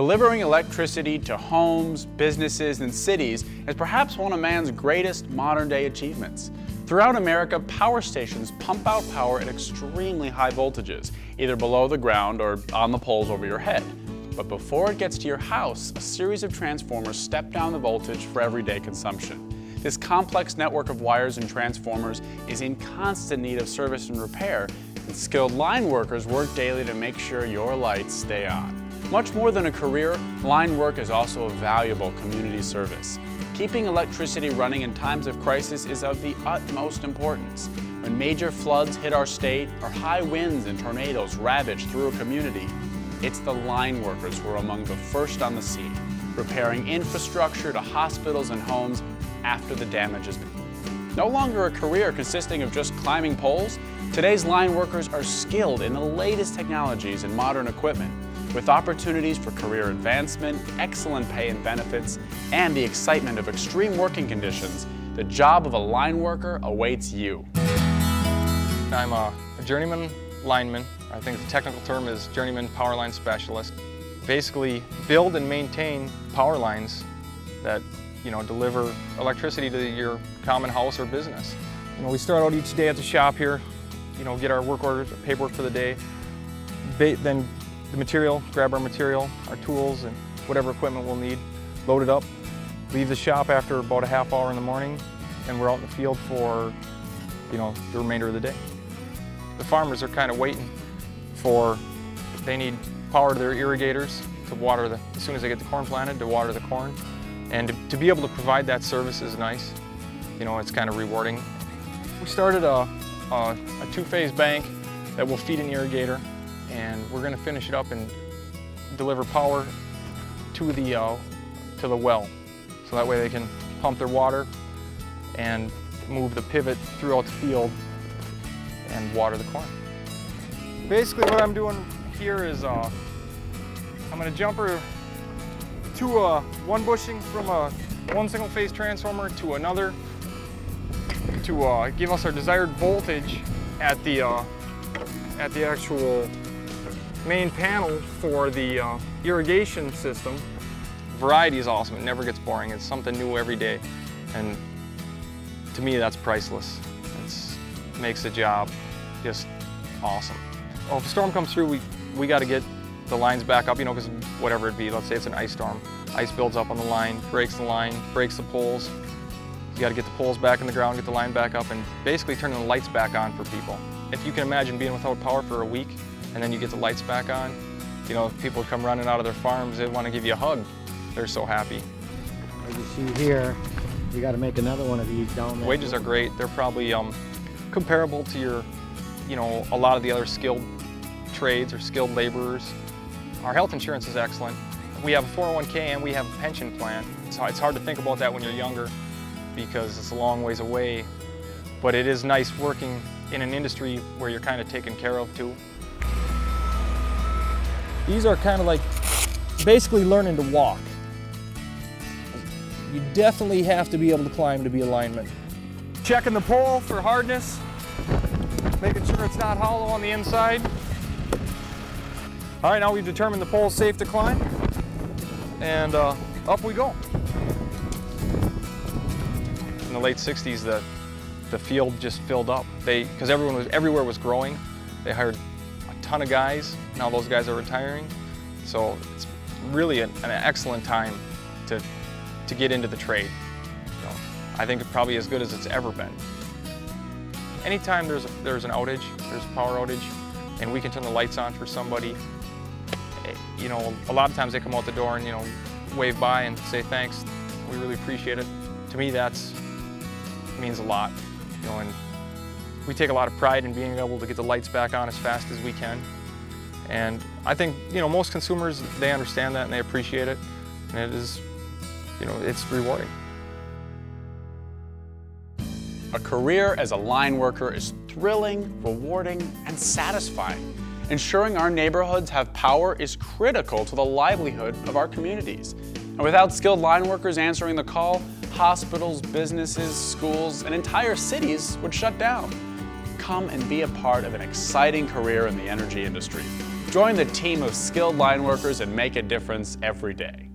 Delivering electricity to homes, businesses, and cities is perhaps one of man's greatest modern-day achievements. Throughout America, power stations pump out power at extremely high voltages, either below the ground or on the poles over your head. But before it gets to your house, a series of transformers step down the voltage for everyday consumption. This complex network of wires and transformers is in constant need of service and repair, and skilled line workers work daily to make sure your lights stay on. Much more than a career, line work is also a valuable community service. Keeping electricity running in times of crisis is of the utmost importance. When major floods hit our state or high winds and tornadoes ravage through a community, it's the line workers who are among the first on the scene, repairing infrastructure to hospitals and homes after the damage has been. No longer a career consisting of just climbing poles, today's line workers are skilled in the latest technologies and modern equipment, with opportunities for career advancement, excellent pay and benefits, and the excitement of extreme working conditions. The job of a line worker awaits you. I'm a journeyman lineman. I think the technical term is journeyman power line specialist. Basically build and maintain power lines that deliver electricity to your common house or business. We start out each day at the shop here, get our work orders, paperwork for the day, then the material, grab our material, our tools, and whatever equipment we'll need, load it up, leave the shop after about a half hour in the morning, and we're out in the field for the remainder of the day. The farmers are kind of waiting they need power to their irrigators to water as soon as they get the corn planted, to water the corn. And to be able to provide that service is nice. It's kind of rewarding. We started a two-phase bank that will feed an irrigator, and we're going to finish it up and deliver power to the well. So that way they can pump their water and move the pivot throughout the field and water the corn. Basically what I'm doing here is I'm going to jumper one bushing from one single phase transformer to another to give us our desired voltage at the actual main panel for the irrigation system. Variety is awesome. It never gets boring. It's something new every day, and to me that's priceless. It makes the job just awesome. Well, if a storm comes through, we got to get the lines back up, because whatever it be, let's say it's an ice storm. Ice builds up on the line, breaks the poles. You got to get the poles back in the ground, get the line back up, and basically turn the lights back on for people. If you can imagine being without power for a week, and then you get the lights back on, people come running out of their farms, they want to give you a hug. They're so happy. As you see here, you got to make another one of these down there. Wages are great. They're probably comparable to your, a lot of the other skilled trades or skilled laborers. Our health insurance is excellent. We have a 401k and we have a pension plan. It's hard to think about that when you're younger because it's a long ways away, but it is nice working in an industry where you're kind of taken care of too. These are kind of like basically learning to walk. You definitely have to be able to climb to be a lineman. Checking the pole for hardness, making sure it's not hollow on the inside. All right, now we've determined the pole's safe to climb, and up we go. In the late 60s, the field just filled up. Because everywhere was growing, they hired a ton of guys. Now those guys are retiring, so it's really an excellent time to get into the trade. I think it's probably as good as it's ever been. Anytime there's an outage, there's a power outage, and we can turn the lights on for somebody, a lot of times they come out the door and wave by and say thanks. We really appreciate it. To me, means a lot. And we take a lot of pride in being able to get the lights back on as fast as we can. And I think most consumers, they understand that and they appreciate it, and it is, it's rewarding. A career as a line worker is thrilling, rewarding, and satisfying. Ensuring our neighborhoods have power is critical to the livelihood of our communities. And without skilled line workers answering the call, hospitals, businesses, schools, and entire cities would shut down. Come and be a part of an exciting career in the energy industry. Join the team of skilled line workers and make a difference every day.